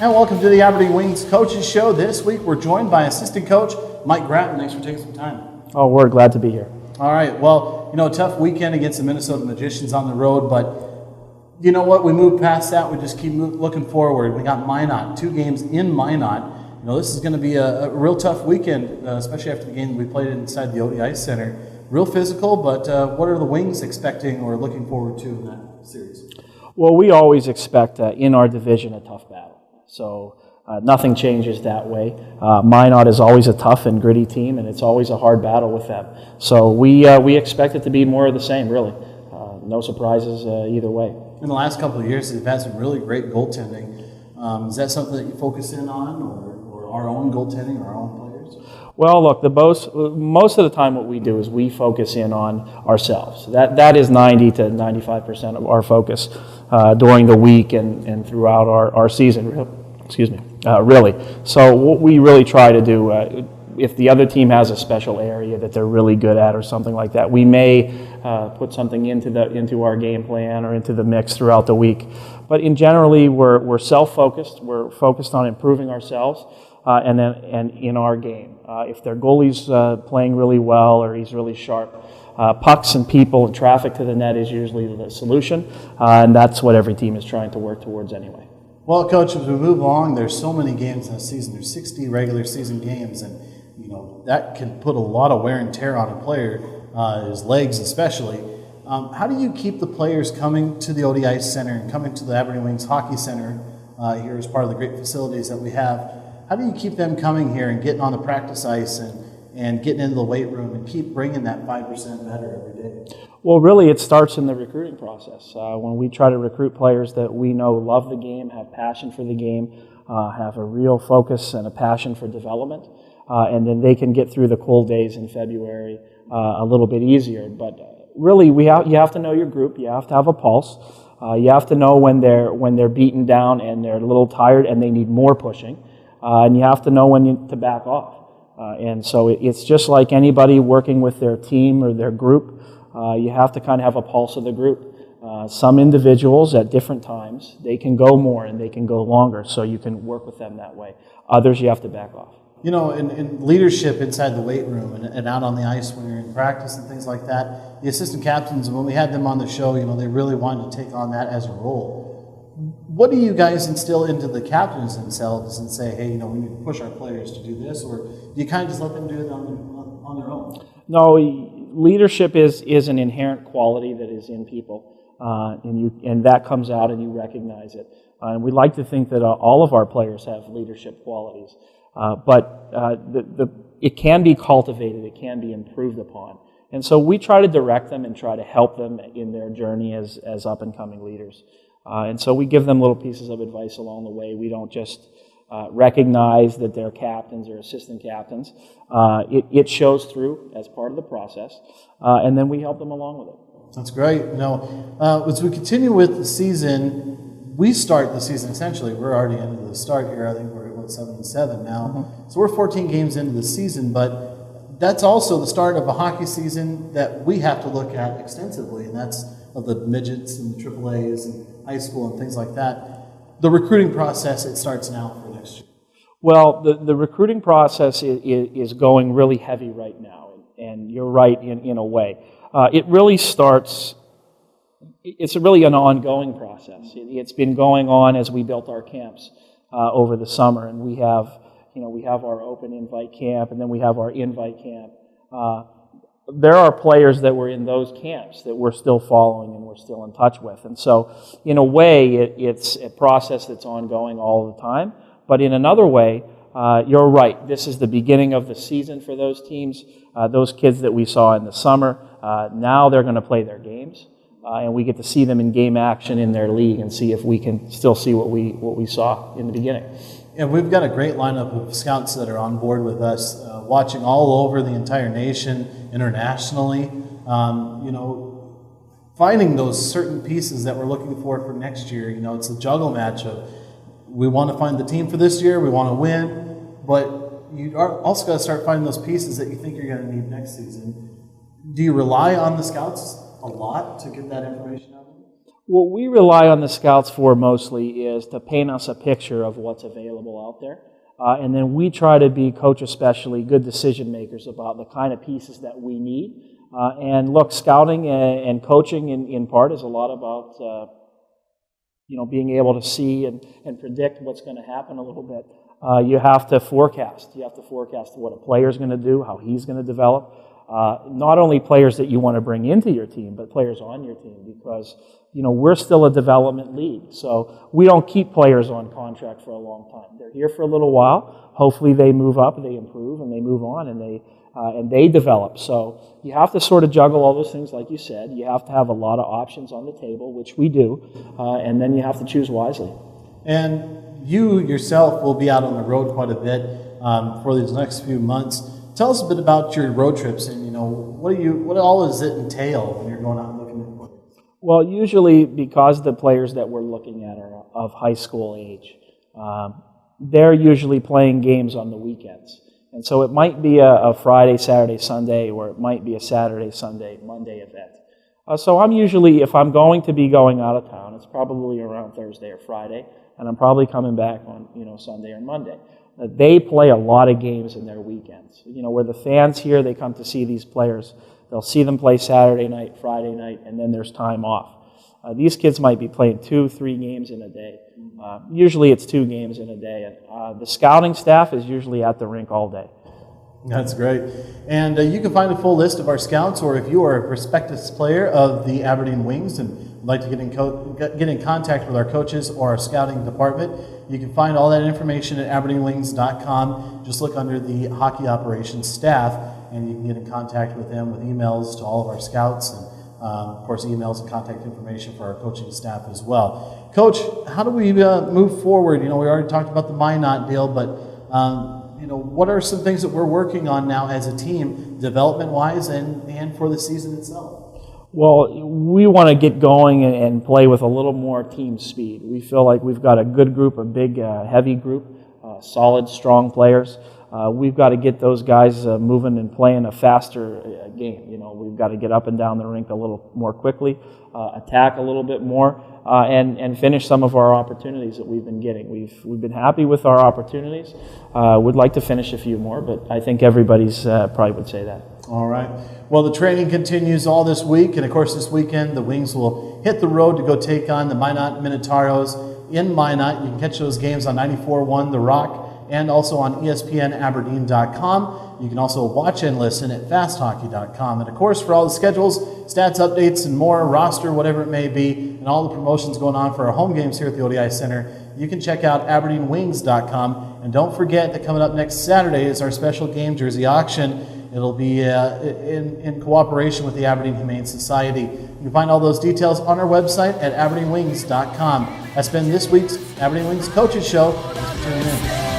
And welcome to the Aberdeen Wings Coaches Show. This week we're joined by assistant coach Mike Grattan. Thanks for taking some time. Oh, we're glad to be here. All right. Well, tough weekend against the Minnesota Magicians on the road, but you know what? We moved past that. We just keep looking forward. We got Minot, 2 games in Minot. This is going to be a real tough weekend, especially after the game we played inside the ODI Center. Real physical, but what are the Wings expecting or looking forward to in that series? Well, we always expect in our division a tough battle. So nothing changes that way. Minot is always a tough and gritty team, and it's always a hard battle with them. So we expect it to be more of the same, really. No surprises either way. In the last couple of years, they've had some really great goaltending. Is that something that you focus in on, or our own goaltending, or our own players? Well, look, most of the time what we do is we focus in on ourselves. That is 90 to 95% of our focus during the week and throughout our season. Really. So what we really try to do, if the other team has a special area that they're really good at or something like that, we may put something into our game plan or into the mix throughout the week. But in generally, we're self-focused. We're focused on improving ourselves and in our game. If their goalie's playing really well or he's really sharp, pucks and people and traffic to the net is usually the solution, and that's what every team is trying to work towards anyway. Well, Coach, as we move along, there's so many games in a season. There's 60 regular season games, and that can put a lot of wear and tear on a player, his legs especially. How do you keep the players coming to the ODI Center and coming to the Aberdeen Wings Hockey Center here as part of the great facilities that we have? How do you keep them coming here and getting on the practice ice and getting into the weight room and keep bringing that 5% better every day? Well, really, it starts in the recruiting process. When we try to recruit players that we know love the game, have passion for the game, have a real focus and a passion for development, and then they can get through the cold days in February a little bit easier. But really, you have to know your group. You have to have a pulse. You have to know when they're beaten down and they're a little tired and they need more pushing. And you have to know when to back off. And so it's just like anybody working with their team or their group. You have to kind of have a pulse of the group. Some individuals at different times, they can go more and they can go longer, so you can work with them that way. Others, you have to back off. In leadership inside the weight room and out on the ice when you're in practice and things like that, the assistant captains, when we had them on the show, they really wanted to take on that as a role. What do you guys instill into the captains themselves and say, hey, we need to push our players to do this, or do you kind of just let them do it on their own? No, leadership is an inherent quality that is in people, and that comes out and you recognize it. And we like to think that all of our players have leadership qualities, but it can be cultivated, it can be improved upon. And so we try to direct them and try to help them in their journey as up-and-coming leaders. And so we give them little pieces of advice along the way. We don't just recognize that they're captains or assistant captains. It shows through as part of the process, and then we help them along with it. That's great. As we continue with the season, we start the season essentially. We're already into the start here. I think we're at 7-7 now. Mm-hmm. So we're 14 games into the season, but that's also the start of a hockey season that we have to look at extensively, and that's of the midgets and the AAAs and high school and things like that. The recruiting process, it starts now for next year. Well, the recruiting process is going really heavy right now, and you're right in a way. It really starts, it's really an ongoing process. It's been going on as we built our camps over the summer, and we have our open invite camp, and then we have our invite camp. There are players that were in those camps that we're still following and we're still in touch with. And so, in a way, it's a process that's ongoing all the time. But in another way, you're right. This is the beginning of the season for those teams. Those kids that we saw in the summer, now they're going to play their games. And we get to see them in game action in their league and see if we can still see what we saw in the beginning. And we've got a great lineup of scouts that are on board with us, watching all over the entire nation, internationally. Finding those certain pieces that we're looking for next year. It's a juggle match of we want to find the team for this year, we want to win, but you are also got to start finding those pieces that you think you're going to need next season. Do you rely on the scouts a lot to get that information out of them? What we rely on the scouts for mostly is to paint us a picture of what's available out there. And then we try to be, coach especially, good decision makers about the kind of pieces that we need. And look, scouting and coaching in part is a lot about being able to see and predict what's going to happen a little bit. You have to forecast. You have to forecast what a player's going to do, how he's going to develop. Not only players that you want to bring into your team, but players on your team, because we're still a development league. So we don't keep players on contract for a long time. They're here for a little while. Hopefully they move up, they improve, and they move on, and they develop. So you have to sort of juggle all those things, like you said. You have to have a lot of options on the table, which we do, and then you have to choose wisely. And you yourself will be out on the road quite a bit for these next few months. Tell us a bit about your road trips, and what all does it entail when you're going out and looking at players? Well, usually because the players that we're looking at are of high school age, they're usually playing games on the weekends. And so it might be a Friday, Saturday, Sunday, or it might be a Saturday, Sunday, Monday event. So I'm usually, if I'm going to be going out of town, it's probably around Thursday or Friday, and I'm probably coming back on Sunday or Monday. They play a lot of games in their weekends. Where the fans here, they come to see these players. They'll see them play Saturday night, Friday night, and then there's time off. These kids might be playing 2-3 games in a day. Usually it's 2 games in a day. And the scouting staff is usually at the rink all day. That's great. And you can find a full list of our scouts, or if you are a prospective player of the Aberdeen Wings and would like to get in contact with our coaches or our scouting department, you can find all that information at aberdeenwings.com. Just look under the hockey operations staff, and you can get in contact with them with emails to all of our scouts, and of course emails and contact information for our coaching staff as well. Coach, how do we move forward? We already talked about the Minot deal, but what are some things that we're working on now as a team, development-wise and for the season itself? Well, we want to get going and play with a little more team speed. We feel like we've got a good group, a big, heavy group, solid, strong players. We've got to get those guys moving and playing a faster game. We've got to get up and down the rink a little more quickly, attack a little bit more, and finish some of our opportunities that we've been getting. We've been happy with our opportunities. Would like to finish a few more, but I think everybody's probably would say that. All right. Well, the training continues all this week, and of course this weekend the Wings will hit the road to go take on the Minot Minotauros in Minot. You can catch those games on 94.1 The Rock and also on ESPNAberdeen.com. You can also watch and listen at fasthockey.com. And of course, for all the schedules, stats, updates, and more, roster, whatever it may be, and all the promotions going on for our home games here at the ODI Center, you can check out aberdeenwings.com. And don't forget that coming up next Saturday is our special game jersey auction. It'll be in cooperation with the Aberdeen Humane Society. You can find all those details on our website at aberdeenwings.com. That's been this week's Aberdeen Wings Coaches Show. Thanks for tuning in.